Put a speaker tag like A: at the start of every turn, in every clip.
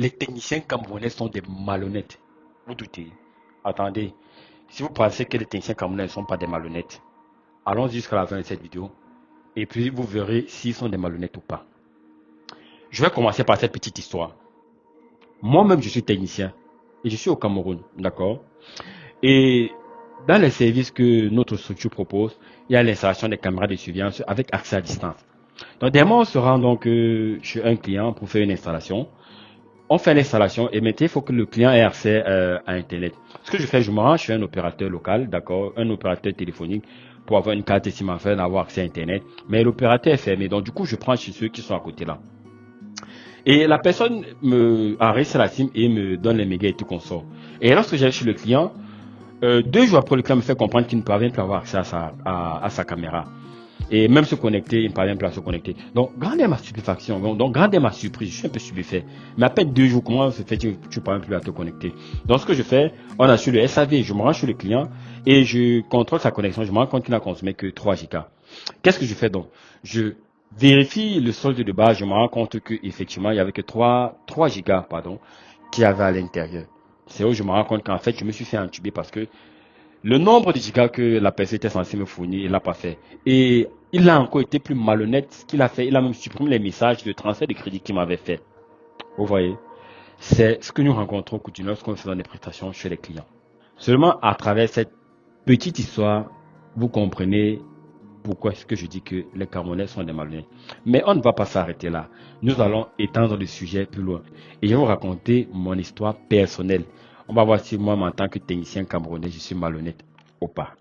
A: Les techniciens camerounais sont des malhonnêtes. Vous doutez. Attendez. Si vous pensez que les techniciens camerounais ne sont pas des malhonnêtes, allons jusqu'à la fin de cette vidéo. Et puis vous verrez s'ils sont des malhonnêtes ou pas. Je vais commencer par cette petite histoire. Moi-même, je suis technicien. Et je suis au Cameroun. D'accord? Et dans les services que notre structure propose, il y a l'installation des caméras de surveillance avec accès à distance. Donc, dernièrement, on se rend donc chez un client pour faire une installation. On fait l'installation et maintenant, il faut que le client ait accès à Internet. Ce que je fais, je me rends chez un opérateur local, d'accord, un opérateur téléphonique pour avoir une carte SIM afin d'avoir accès à Internet. Mais l'opérateur est fermé, donc du coup, je prends chez ceux qui sont à côté là. Et la personne me enregistre la SIM et me donne les mégas et tout qu'on sort. Et lorsque j'arrive chez le client, 2 jours après, le client me fait comprendre qu'il ne parvient plus à avoir accès à sa caméra. Et même se connecter, il ne parvient plus à se connecter. Donc, grande est ma stupéfaction. Donc, grande est ma surprise. Je suis un peu stupéfait. Mais à peine 2 jours, comment se fait que tu ne parviens plus à te connecter? Donc, ce que je fais, on a sur le SAV, je me rends chez le client et je contrôle sa connexion. Je me rends compte qu'il n'a consommé que 3 gigas. Qu'est-ce que je fais donc? Je vérifie le solde de base. Je me rends compte qu'effectivement, il n'y avait que 3 gigas, qu'il y avait à l'intérieur. C'est où je me rends compte qu'en fait, je me suis fait entuber parce que le nombre de gigas que la personne était censée me fournir, il l'a pas fait. Et il a encore été plus malhonnête. Ce qu'il a fait, il a même supprimé les messages de transfert de crédit qu'il m'avait fait. Vous voyez, c'est ce que nous rencontrons au quotidien lorsqu'on fait des prestations chez les clients. Seulement à travers cette petite histoire, vous comprenez pourquoi est-ce que je dis que les Camerounais sont des malhonnêtes. Mais on ne va pas s'arrêter là. Nous allons étendre le sujet plus loin. Et je vais vous raconter mon histoire personnelle. On va voir si moi, en tant que technicien camerounais, je suis malhonnête ou pas.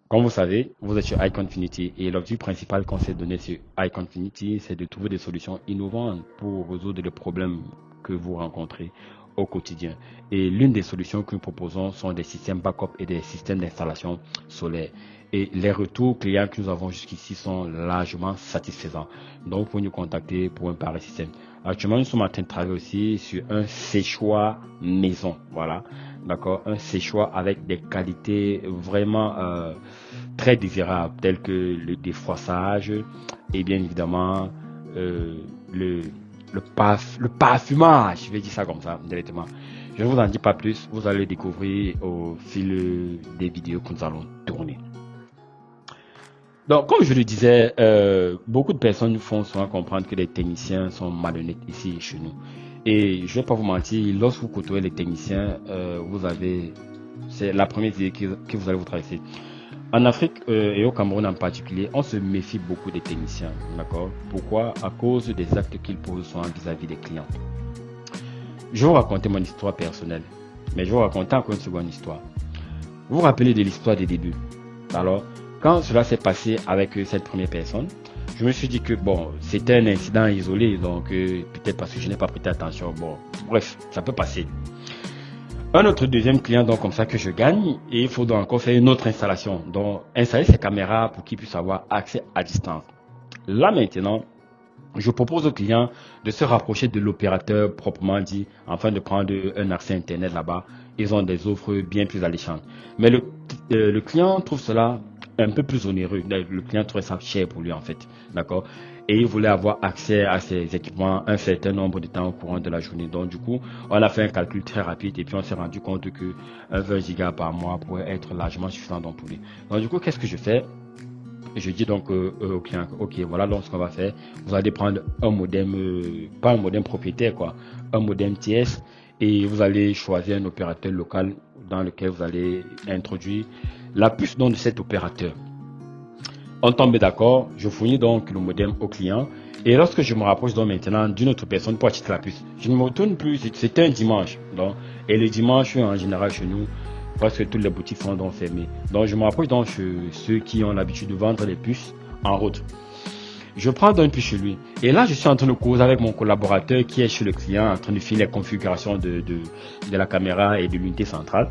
A: Comme vous savez, vous êtes sur iConfinity et l'objectif principal qu'on s'est donné sur iConfinity, c'est de trouver des solutions innovantes pour résoudre les problèmes que vous rencontrez au quotidien. Et l'une des solutions que nous proposons sont des systèmes backup et des systèmes d'installation solaire. Et les retours clients que nous avons jusqu'ici sont largement satisfaisants. Donc, vous pouvez nous contacter pour un pareil système. Actuellement, nous sommes en train de travailler aussi sur un séchoir maison. Voilà. D'accord, un séchoir avec des qualités vraiment très désirables, telles que le défroissage et bien évidemment le parfumage, je vais dire ça comme ça, directement. Je ne vous en dis pas plus, vous allez le découvrir au fil des vidéos que nous allons tourner. Donc, comme je le disais, beaucoup de personnes nous font souvent comprendre que les techniciens sont malhonnêtes ici chez nous. Et je ne vais pas vous mentir, lorsque vous côtoyez les techniciens, c'est la première idée que vous allez vous traverser. En Afrique et au Cameroun en particulier, on se méfie beaucoup des techniciens. D'accord? Pourquoi? À cause des actes qu'ils posent souvent vis-à-vis des clients. Je vais vous raconter mon histoire personnelle. Mais je vais vous raconter encore une seconde histoire. Vous vous rappelez de l'histoire des débuts? Alors, quand cela s'est passé avec cette première personne, je me suis dit que bon, c'était un incident isolé, donc peut-être parce que je n'ai pas prêté attention. Bon, bref, ça peut passer. Un autre deuxième client, donc comme ça que je gagne, et il faut donc encore faire une autre installation, donc installer ces caméras pour qu'il puisse avoir accès à distance. Là maintenant, je propose au client de se rapprocher de l'opérateur proprement dit, afin de prendre un accès Internet là-bas. Ils ont des offres bien plus alléchantes. Mais le client trouve cela un peu plus onéreux. Le client trouvait ça cher pour lui en fait. D'accord? Et il voulait avoir accès à ces équipements un certain nombre de temps au courant de la journée. Donc du coup, on a fait un calcul très rapide et puis on s'est rendu compte que 20 gigas par mois pourrait être largement suffisant pour lui. Donc du coup, qu'est-ce que je fais? Je dis donc au client, ok, voilà donc ce qu'on va faire. Vous allez prendre un modem, pas un modem propriétaire quoi, un modem TS, et vous allez choisir un opérateur local dans lequel vous allez introduire la puce de cet opérateur. On tombe d'accord, je fournis donc le modem au client et lorsque je me rapproche donc maintenant d'une autre personne pour acheter la puce, je ne me retourne plus, c'était un dimanche. Donc, et le dimanche en général chez nous, parce que toutes les boutiques sont donc fermées. Donc je me rapproche donc chez ceux qui ont l'habitude de vendre les puces en route. Je prends donc une puce chez lui. Et là, je suis en train de causer avec mon collaborateur qui est chez le client, en train de faire les configurations de la caméra et de l'unité centrale.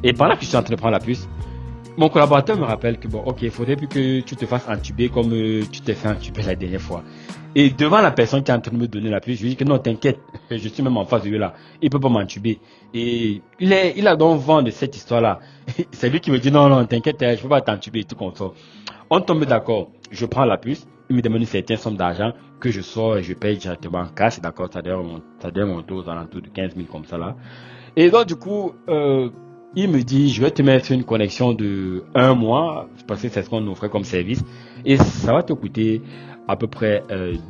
A: Et pendant que je suis en train de prendre la puce, Mon collaborateur me rappelle que bon, ok, il faudrait plus que tu te fasses entuber comme tu t'es fait entuber la dernière fois. Et devant la personne qui est en train de me donner la puce, je lui dis que non, t'inquiète, je suis même en face de lui là, il peut pas m'entuber. Et il a donc vent de cette histoire-là. C'est lui qui me dit non, non, t'inquiète, je peux pas t'entuber et tout comme ça. On tombe d'accord, je prends la puce, il me demande une certaine somme d'argent que je sors et je paye directement en cash, d'accord, ça doit monter aux alentours de 15 000 comme ça là. Et donc du coup, il me dit, je vais te mettre une connexion de 1 mois, parce que c'est ce qu'on offrait comme service, et ça va te coûter à peu près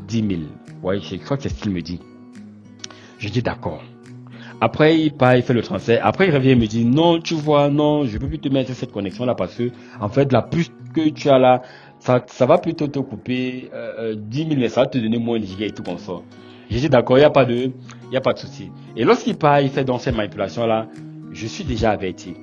A: 10 000. Ouais, je crois que c'est ce qu'il me dit. Je dis d'accord. Après, il part, il fait le transfert. Après, il revient et me dit, non, tu vois, non, je peux plus te mettre cette connexion-là parce que, en fait, la puce que tu as là, ça va plutôt te couper 10 000, mais ça va te donner moins de gigas et tout comme ça. J'ai dit, d'accord, il y a pas de souci. Et lorsqu'il part, il fait donc ces manipulations-là, je suis déjà averti.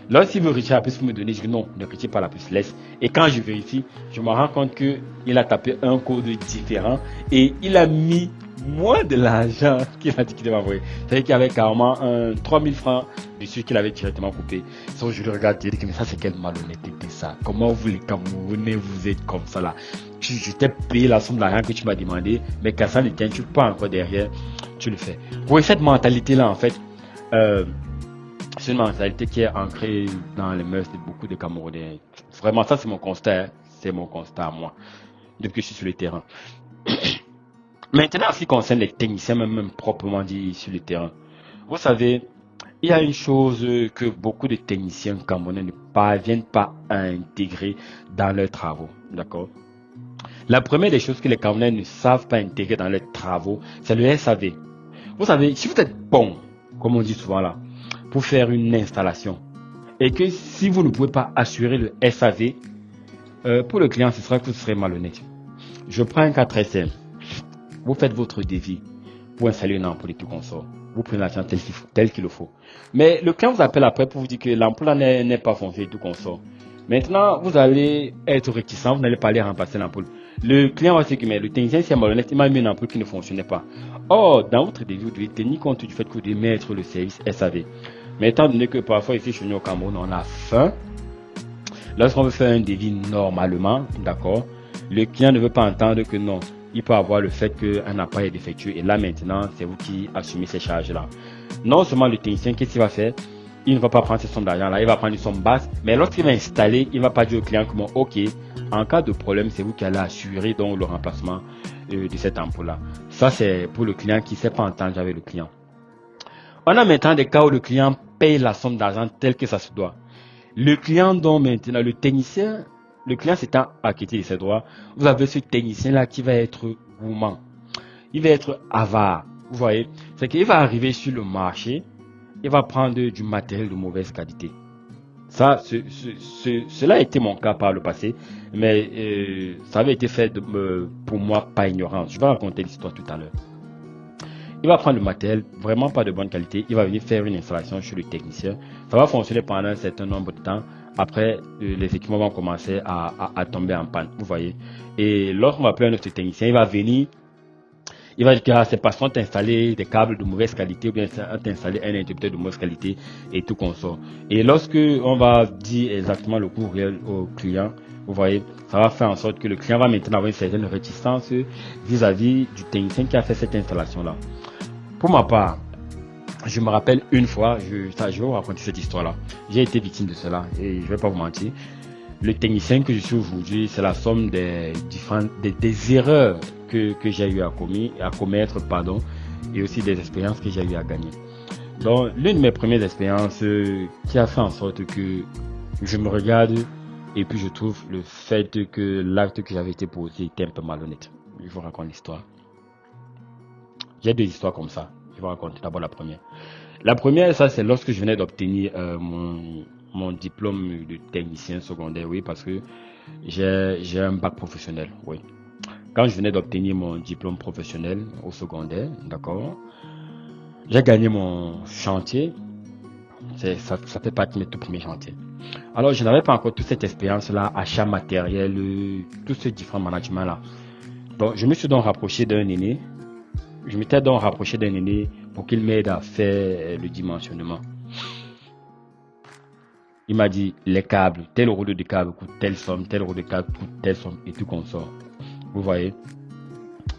A: Lorsqu'il veut retirer la puce pour me donner, je dis non, ne retire pas la puce, laisse. Et quand je vérifie, je me rends compte qu'il a tapé un code différent et il a mis moins de l'argent qu'il a dit qu'il devait envoyer. C'est-à-dire qu'il y avait carrément 3000 francs dessus qu'il avait directement coupé. Donc je le regarde et je dis mais ça c'est quelle malhonnêteté ça. Comment vous les Camerounais vous êtes comme ça là. Je t'ai payé la somme d'argent que tu m'as demandé, mais quand ça ne tient, tu pas encore derrière, tu le fais. Pour cette mentalité là en fait, c'est une mentalité qui est ancrée dans les mœurs de beaucoup de Camerounais. Vraiment, ça c'est mon constat. Hein. C'est mon constat à moi, depuis que je suis sur le terrain. Maintenant, en ce qui concerne les techniciens, même proprement dit sur le terrain, vous savez, il y a une chose que beaucoup de techniciens camerounais ne parviennent pas à intégrer dans leurs travaux. D'accord? La première des choses que les Camerounais ne savent pas intégrer dans leurs travaux, c'est le SAV. Vous savez, si vous êtes bon, comme on dit souvent là, pour faire une installation, et que si vous ne pouvez pas assurer le SAV, pour le client, ce sera que vous serez malhonnête. Je prends un cas très simple. Vous faites votre devis pour installer une ampoule et tout consort. Vous prenez l'argent tel qu'il le faut. Mais le client vous appelle après pour vous dire que l'ampoule n'est pas foncée et tout consort. Maintenant, vous allez être réticent, vous n'allez pas aller remplacer l'ampoule. Le client va se dire que mais le technicien, c'est malhonnête, il m'a mis une ampoule qui ne fonctionnait pas. Or, dans votre devis, vous devez tenir compte du fait que vous devez mettre le service SAV. Mais étant donné que parfois ici chez nous au Cameroun, on a faim, lorsqu'on veut faire un devis normalement, d'accord, le client ne veut pas entendre que non, il peut avoir le fait qu'un appareil est défectueux et là maintenant, c'est vous qui assumez ces charges-là. Non seulement le technicien, qu'est-ce qu'il va faire? Il ne va pas prendre cette somme d'argent là, il va prendre une somme basse, mais lorsqu'il va installer, il ne va pas dire au client que bon, ok, en cas de problème, c'est vous qui allez assurer donc le remplacement de cette ampoule-là. Ça, c'est pour le client qui ne sait pas entendre avec le client. On a maintenant des cas où le client paye la somme d'argent telle que ça se doit. Le client dont maintenant, le technicien, le client s'étant acquitté de ses droits, vous avez ce technicien-là qui va être gourmand. Il va être avare. Vous voyez, c'est qu'il va arriver sur le marché, il va prendre du matériel de mauvaise qualité. Ça, cela a été mon cas par le passé, mais ça avait été fait pour moi par ignorance. Je vais raconter l'histoire tout à l'heure. Il va prendre le matériel vraiment pas de bonne qualité, il va venir faire une installation chez le technicien. Ça va fonctionner pendant un certain nombre de temps. Après, les équipements vont commencer à tomber en panne, vous voyez. Et lorsqu'on va appeler un autre technicien, il va venir, il va dire que c'est parce qu'on t'a installé des câbles de mauvaise qualité ou bien on t'a installé un interrupteur de mauvaise qualité et tout consort. Et lorsque on va dire exactement le coût réel au client, vous voyez, ça va faire en sorte que le client va maintenant avoir une certaine réticence vis-à-vis du technicien qui a fait cette installation-là. Pour ma part, je me rappelle une fois, je vais vous raconter cette histoire-là. J'ai été victime de cela et je ne vais pas vous mentir. Le technicien que je suis aujourd'hui, c'est la somme des erreurs que j'ai eu à commettre, et aussi des expériences que j'ai eu à gagner. Donc, l'une de mes premières expériences qui a fait en sorte que je me regarde et puis je trouve le fait que l'acte que j'avais été posé était un peu malhonnête. Je vous raconte l'histoire. J'ai deux histoires comme ça. Je vais vous raconter d'abord la première. La première, ça, c'est lorsque je venais d'obtenir mon diplôme de technicien secondaire, oui, parce que j'ai un bac professionnel, oui. Quand je venais d'obtenir mon diplôme professionnel au secondaire, d'accord, j'ai gagné mon chantier. Ça fait partie de mes tout premiers chantiers. Alors, je n'avais pas encore toute cette expérience-là, achat matériel, tout ce différent management-là. Donc, je me suis donc rapproché d'un aîné. Je m'étais donc rapproché d'un aîné pour qu'il m'aide à faire le dimensionnement. Il m'a dit, les câbles, tel rouleau de câble coûte telle somme, tel rouleau de câble coûte telle somme, et tout consort. Vous voyez,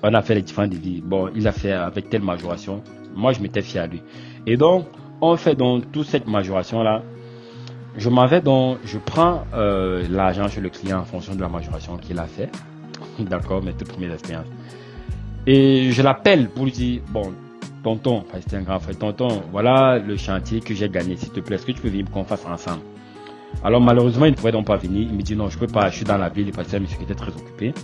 A: on a fait les différents devis. Bon, il a fait avec telle majoration. Moi, je m'étais fié à lui. Et donc, on fait donc toute cette majoration-là. Je m'en vais donc, je prends l'argent chez le client en fonction de la majoration qu'il a fait. D'accord, mes toutes premières expériences. Et je l'appelle pour lui dire, bon, tonton, enfin, c'était un grand frère, tonton, voilà le chantier que j'ai gagné, s'il te plaît, est-ce que tu peux venir qu'on fasse ensemble? Alors malheureusement, il ne pouvait donc pas venir. Il me dit non, je ne peux pas, je suis dans la ville, parce que c'est un monsieur qui était très occupé.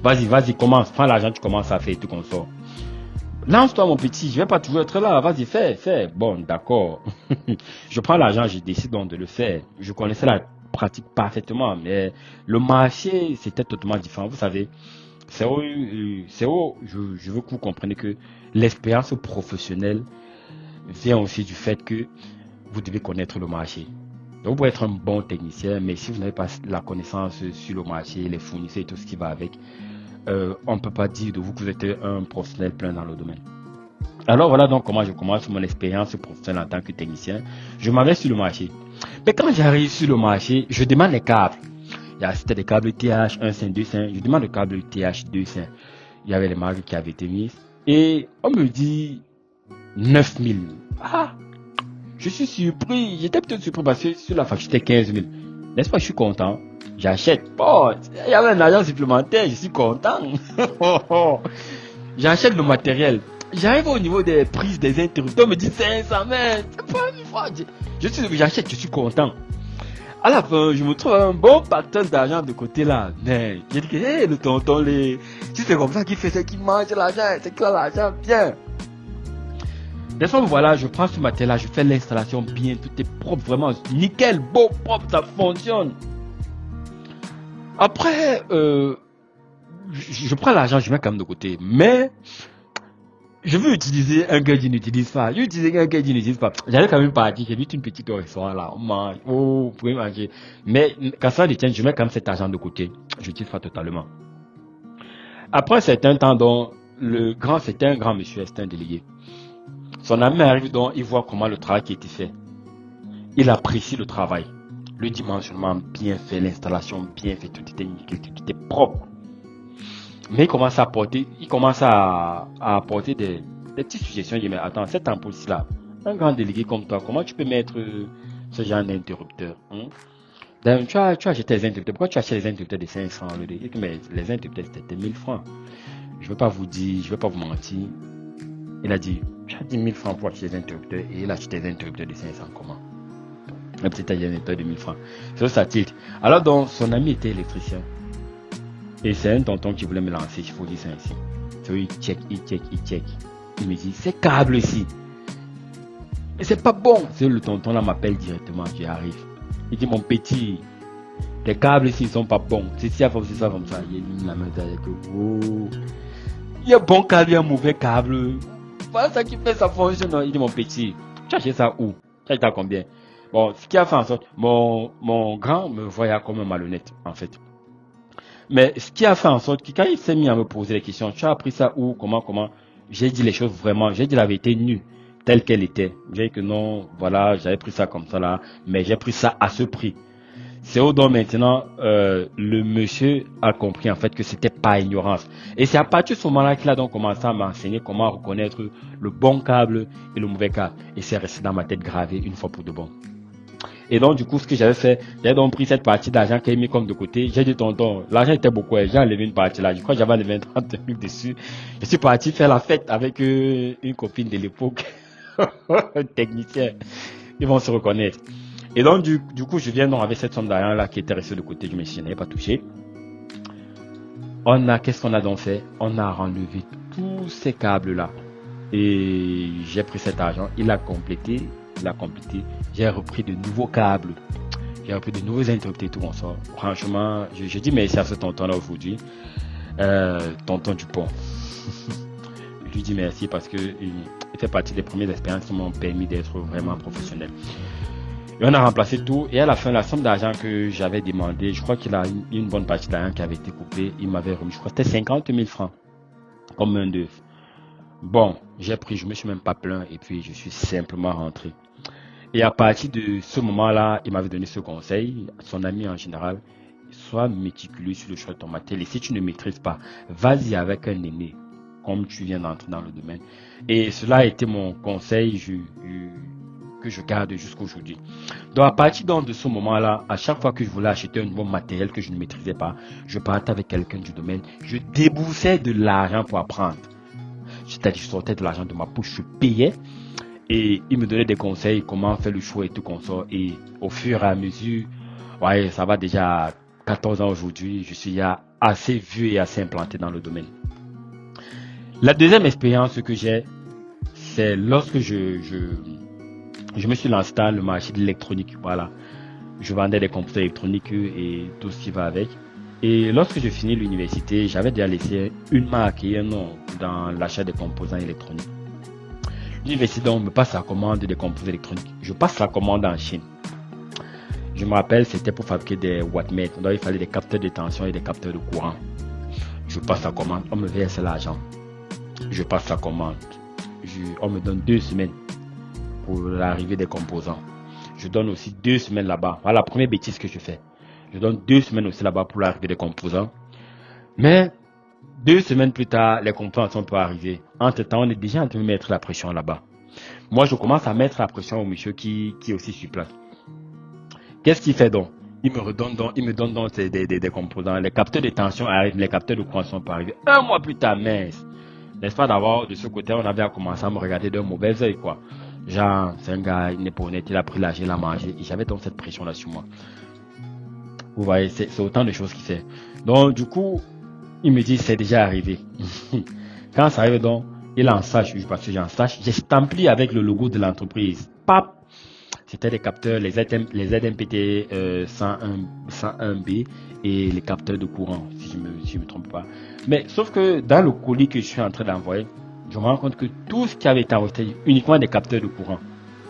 A: Vas-y, commence, prends l'argent, tu commences à faire tout qu'on sort. Lance-toi mon petit, je ne vais pas toujours être là, vas-y, fais. Bon, d'accord. Je prends l'argent, je décide donc de le faire. Je connaissais la pratique parfaitement, mais le marché, c'était totalement différent. Vous savez, je veux que vous compreniez que l'expérience professionnelle vient aussi du fait que vous devez connaître le marché. Donc, vous pouvez être un bon technicien, mais si vous n'avez pas la connaissance sur le marché, les fournisseurs et tout ce qui va avec, on ne peut pas dire de vous que vous êtes un professionnel plein dans le domaine. Alors, voilà donc comment je commence mon expérience professionnelle en tant que technicien. Je m'en vais sur le marché. Mais quand j'arrive sur le marché, je demande les câbles. C'était des câbles TH 1.5, 2.5. Je demande le câble TH 2.5. Il y avait les marques qui avaient été mises. Et on me dit 9000. Ah! Je suis surpris. J'étais peut-être surpris parce que sur la facture, c'était 15 000. N'est-ce pas, je suis content. J'achète. Bon, il y avait un argent supplémentaire, je suis content. J'achète le matériel. J'arrive au niveau des prises des interrupteurs, on me dit 500 mètres. C'est pas une fois. J'achète, je suis content. À la fin, je me trouve un bon partenaire d'argent de côté là. Mais j'ai dit que hey, le tonton, si c'est comme ça qu'il fait, c'est qu'il mange l'argent, c'est qu'il a l'argent bien. N'est-ce pas, voilà, je prends ce matériel-là, je fais l'installation bien, tout est propre, vraiment nickel, beau, propre, ça fonctionne. Après, je prends l'argent, je mets quand même de côté. Mais, je veux utiliser un que je n'utilise pas. Je veux utiliser un que je n'utilise pas. J'allais quand même partir, j'ai juste une petite au restaurant là, on mange, vous pouvez manger. Mais, quand ça détient, je mets quand même cet argent de côté. Je n'utilise pas totalement. Après un certain temps, donc, c'était un grand monsieur, c'était un délégué. Son ami arrive donc, il voit comment le travail qui a été fait. Il apprécie le travail. Le dimensionnement bien fait, l'installation bien fait, tout était nickel, tout était propre. Mais il commence à apporter des petites suggestions. Il dit, mais attends, cette ampoule-ci là, un grand délégué comme toi, comment tu peux mettre ce genre d'interrupteur, hein? Tu as acheté les interrupteurs. Pourquoi tu achètes les interrupteurs de 500 €? Mais les interrupteurs c'était 1000 francs. Je ne vais pas vous dire, je ne vais pas vous mentir. Il a dit, tu as 10 000 francs pour acheter des interrupteurs et il a acheté des interrupteurs de 500 comment? Un petit interrupteur de 1000 francs. C'est ça titre. Alors donc, son ami était électricien. Et c'est un tonton qui voulait me lancer, il faut dire ça ainsi. C'est il check. Il me dit, c'est câble ici. Mais c'est pas bon. C'est le tonton là m'appelle directement, j'y arrive. Il dit, mon petit, tes câbles ici, ils sont pas bons. C'est ça comme ça. Il a mis la main derrière que, oh. Il y a un bon câble, il y a un mauvais câble. Voilà ça qui fait ça fonctionne. Il dit, mon petit, tu as acheté ça où? Tu as acheté à combien? Bon, ce qui a fait en sorte, mon grand me voyait comme un malhonnête, en fait. Mais ce qui a fait en sorte que quand il s'est mis à me poser les questions, tu as appris ça où, comment, j'ai dit les choses vraiment, j'ai dit la vérité nue, telle qu'elle était. J'ai dit que non, voilà, j'avais pris ça comme ça là, mais j'ai pris ça à ce prix. C'est où donc maintenant, le monsieur a compris en fait que c'était pas ignorance. Et c'est à partir de ce moment-là qu'il a donc commencé à m'enseigner comment reconnaître le bon câble et le mauvais câble. Et c'est resté dans ma tête gravé une fois pour de bon. Et donc, du coup, ce que j'avais fait, j'avais donc pris cette partie d'argent qu'il a mis comme de côté. J'ai dit, tonton, l'argent était beaucoup, j'ai enlevé une partie là. Je crois que j'avais enlevé 30 000 dessus. Je suis parti faire la fête avec une copine de l'époque, un technicien. Ils vont se reconnaître. Et donc, du coup, je viens donc avec cette somme d'argent là qui était restée de côté. Je me suis dit, je n'avais pas touché. Qu'est-ce qu'on a donc fait? On a enlevé tous ces câbles là. Et j'ai pris cet argent. Il a complété. J'ai repris de nouveaux câbles. J'ai repris de nouveaux interrupteurs et tout comme ça. Franchement, je dis merci à ce tonton là aujourd'hui. Tonton Dupont. Je lui dis merci parce que il fait partie des premières expériences qui m'ont permis d'être vraiment professionnel. Et on a remplacé tout. Et à la fin, la somme d'argent que j'avais demandé, je crois qu'il a une bonne partie d'argent qui avait été coupée. Il m'avait remis, je crois que c'était 50 000 francs. Comme un d'œuf. Bon, j'ai pris, je me suis même pas plaint. Et puis, je suis simplement rentré. Et à partir de ce moment-là, il m'avait donné ce conseil, son ami en général, sois méticuleux sur le choix de ton matériel. Et si tu ne maîtrises pas, vas-y avec un aîné, comme tu viens d'entrer dans le domaine. Et cela a été mon conseil que je garde jusqu'aujourd'hui. Donc à partir de ce moment-là, à chaque fois que je voulais acheter un nouveau matériel que je ne maîtrisais pas, je partais avec quelqu'un du domaine, je déboursais de l'argent pour apprendre. C'est-à-dire je sortais de l'argent de ma poche, je payais et il me donnait des conseils, comment faire le choix et tout comme ça. Et au fur et à mesure, ouais, ça va déjà à 14 ans aujourd'hui, je suis assez vieux et assez implanté dans le domaine. La deuxième expérience que j'ai, c'est lorsque je me suis lancé dans le marché de l'électronique. Voilà. Je vendais des computers électroniques et tout ce qui va avec. Et lorsque je finis l'université, j'avais déjà laissé une marque et un nom dans l'achat des composants électroniques. L'université donc me passe la commande des composants électroniques. Je passe la commande en Chine. Je me rappelle, c'était pour fabriquer des wattmètres. Donc il fallait des capteurs de tension et des capteurs de courant. Je passe la commande, on me verse l'argent. Je passe la commande. On me donne 2 semaines pour l'arrivée des composants. Je donne aussi 2 semaines là-bas. Voilà la première bêtise que je fais. Je donne 2 semaines aussi là-bas pour l'arrivée des composants. Mais 2 semaines plus tard, les composants sont pas arrivés. Entre-temps, on est déjà en train de mettre la pression là-bas. Moi, je commence à mettre la pression au monsieur qui est aussi sur place. Qu'est-ce qu'il fait donc? Il me donne donc des composants. Les capteurs de tension arrivent, les capteurs de courant sont pas arrivés. 1 mois plus tard, mince. N'est-ce pas d'abord, de ce côté, on avait commencé à me regarder d'un mauvais œil, quoi. Genre, c'est un gars, il n'est pas honnête, il a pris l'argent, il a mangé. Et j'avais donc cette pression-là sur moi. Vous voyez, c'est autant de choses qu'il fait. Donc, du coup, il me dit, c'est déjà arrivé. Quand ça arrive donc, il en sache, parce que j'en sache, j'ai stampé avec le logo de l'entreprise. Pap! C'était les capteurs, les ZMPT 101B et les capteurs de courant, si je me trompe pas. Mais sauf que dans le colis que je suis en train d'envoyer, je me rends compte que tout ce qui avait été envoyé, uniquement des capteurs de courant,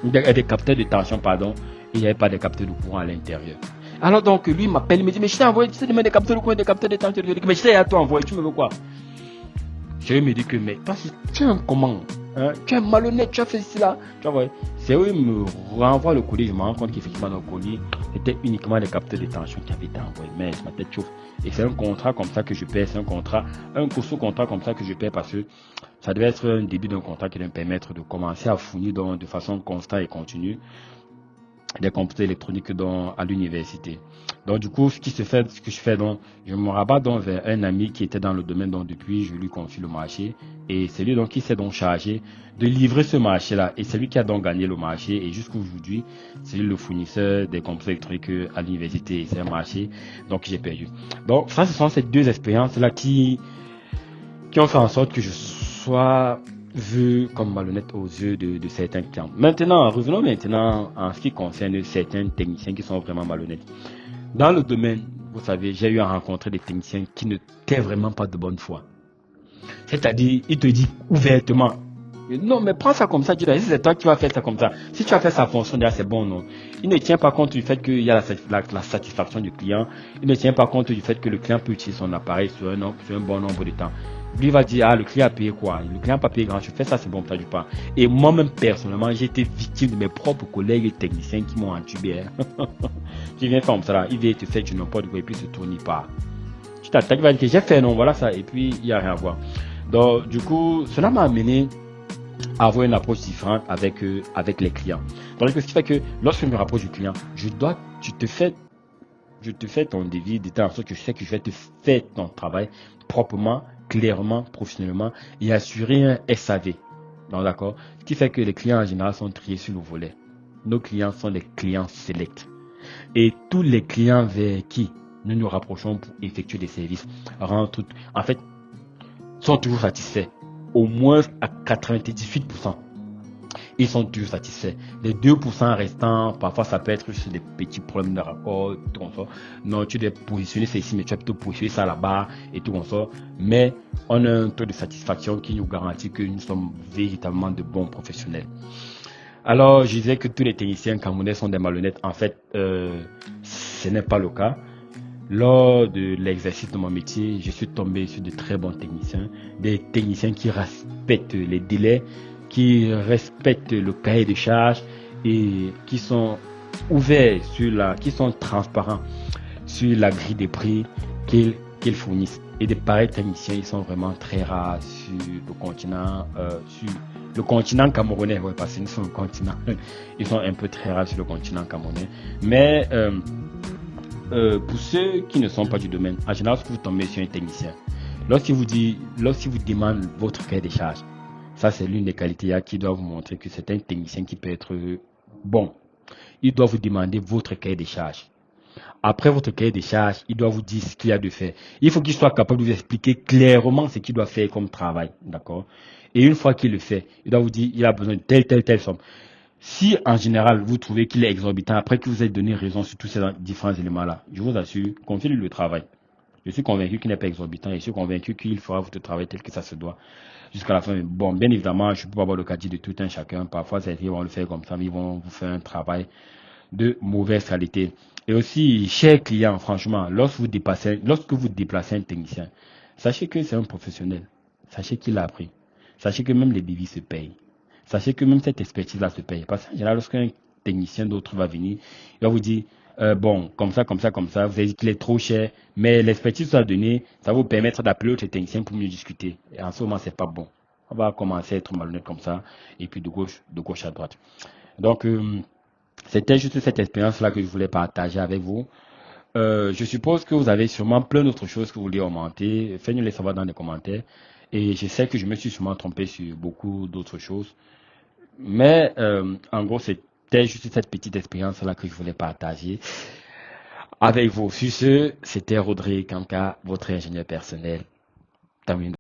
A: des capteurs de tension, pardon, et il n'y avait pas de capteurs de courant à l'intérieur. Alors donc, lui m'appelle, il me dit, mais je t'ai envoyé, tu sais, des capteurs de courant, des capteurs de tension, mais je t'ai à toi envoyé, tu me veux quoi? Je me dis que, mais toi, tu es un comment? Hein? Tu es malhonnête, tu as fait cela. Tu vois, c'est eux qui me renvoient le colis. Je me rends compte qu'effectivement, dans le colis, c'était uniquement des capteurs de tension qui avaient été envoyés. Mais ma tête chauffe. Et c'est un contrat comme ça que je paie. C'est un sous-contrat comme ça que je paie parce que ça devait être un début d'un contrat qui devait me permettre de commencer à fournir de façon constante et continue des computers électroniques à l'université. Donc du coup, ce que je fais donc, je me rabats donc vers un ami qui était dans le domaine, donc depuis je lui confie le marché et c'est lui donc qui s'est donc chargé de livrer ce marché-là et c'est lui qui a donc gagné le marché et jusqu'aujourd'hui c'est lui le fournisseur des computers électroniques à l'université et c'est un marché donc j'ai perdu. Donc ça, ce sont ces 2 expériences-là qui ont fait en sorte que je sois vu comme malhonnête aux yeux de certains clients. Maintenant, revenons maintenant en ce qui concerne certains techniciens qui sont vraiment malhonnêtes. Dans le domaine, vous savez, j'ai eu à rencontrer des techniciens qui ne n'étaient vraiment pas de bonne foi. C'est-à-dire, ils te disent ouvertement, non, mais prends ça comme ça, si c'est toi qui vas faire ça comme ça. Si tu as fait ça fonction, déjà c'est bon, non. Il ne tient pas compte du fait qu'il y a la satisfaction du client. Il ne tient pas compte du fait que le client peut utiliser son appareil sur un bon nombre de temps. Lui va dire, le client a payé quoi? Le client n'a pas payé grand chose. Fais ça, c'est bon, ça du pas. Et moi-même, personnellement, j'ai été victime de mes propres collègues et techniciens qui m'ont entubé. Tu viens faire comme ça, là. Il vient te faire du n'importe quoi et puis se tourne pas. Tu t'attaques, il va dire que j'ai fait, non, voilà ça. Et puis, il n'y a rien à voir. Donc, du coup, cela m'a amené à avoir une approche différente avec les clients. Donc, ce qui fait que lorsque je me rapproche du client, je te fais ton devis de telle sorte que je sais que je vais te faire ton travail proprement, clairement, professionnellement et assurer un SAV. Donc, d'accord? Ce qui fait que les clients en général sont triés sur le volet. Nos clients sont des clients sélects. Et tous les clients vers qui nous nous rapprochons pour effectuer des services en fait, sont toujours satisfaits. Au moins à 98%. Ils sont toujours satisfaits. Les 2% restants, parfois ça peut être juste des petits problèmes de raccord, tout comme ça. Non, tu dois positionner ça ici, mais tu vas plutôt positionner ça là-bas et tout comme ça. Mais on a un taux de satisfaction qui nous garantit que nous sommes véritablement de bons professionnels. Alors, je disais que tous les techniciens camerounais sont des malhonnêtes. En fait, ce n'est pas le cas. Lors de l'exercice de mon métier, je suis tombé sur de très bons techniciens, des techniciens qui respectent les délais, qui respectent le cahier de charges et qui sont ouverts qui sont transparents sur la grille des prix qu'ils fournissent. Et des pareils techniciens, ils sont vraiment très rares sur le continent camerounais, ouais, parce qu'ils sont le continent, ils sont un peu très rares sur le continent camerounais. Mais pour ceux qui ne sont pas du domaine, en général, lorsque vous tombez sur un technicien, lorsqu'il vous demande votre cahier de charge, ça c'est l'une des qualités qui doit vous montrer que c'est un technicien qui peut être bon. Il doit vous demander votre cahier de charge. Après votre cahier de charge, il doit vous dire ce qu'il y a de faire. Il faut qu'il soit capable de vous expliquer clairement ce qu'il doit faire comme travail, d'accord? Et une fois qu'il le fait, il doit vous dire il a besoin de telle somme. Si en général vous trouvez qu'il est exorbitant, après que vous ayez donné raison sur tous ces différents éléments-là, je vous assure, confiez-lui le travail. Je suis convaincu qu'il n'est pas exorbitant et je suis convaincu qu'il fera votre travail tel que ça se doit jusqu'à la fin. Bon, bien évidemment, je ne peux pas avoir le caddie de tout un chacun. Parfois, ils vont le faire comme ça, mais ils vont vous faire un travail de mauvaise qualité. Et aussi, chers clients, franchement, lorsque vous déplacez un technicien, sachez que c'est un professionnel. Sachez qu'il a appris. Sachez que même les devis se payent. Sachez que même cette expertise-là se paye. Parce qu'en général, lorsqu'un technicien d'autre va venir, il va vous dire, bon, comme ça, vous avez dit qu'il est trop cher, mais l'expertise que vous a donnée, ça va vous permettre d'appeler l'autre technicien pour mieux discuter. Et en ce moment, c'est pas bon. On va commencer à être malhonnête comme ça, et puis de gauche à droite. Donc, c'était juste cette expérience-là que je voulais partager avec vous. Je suppose que vous avez sûrement plein d'autres choses que vous voulez augmenter. Faites-nous les savoir dans les commentaires. Et je sais que je me suis sûrement trompé sur beaucoup d'autres choses. Mais en gros, c'était juste cette petite expérience-là que je voulais partager avec vous. Sur ce, c'était Rodrigue Kanka, votre ingénieur personnel. Terminé.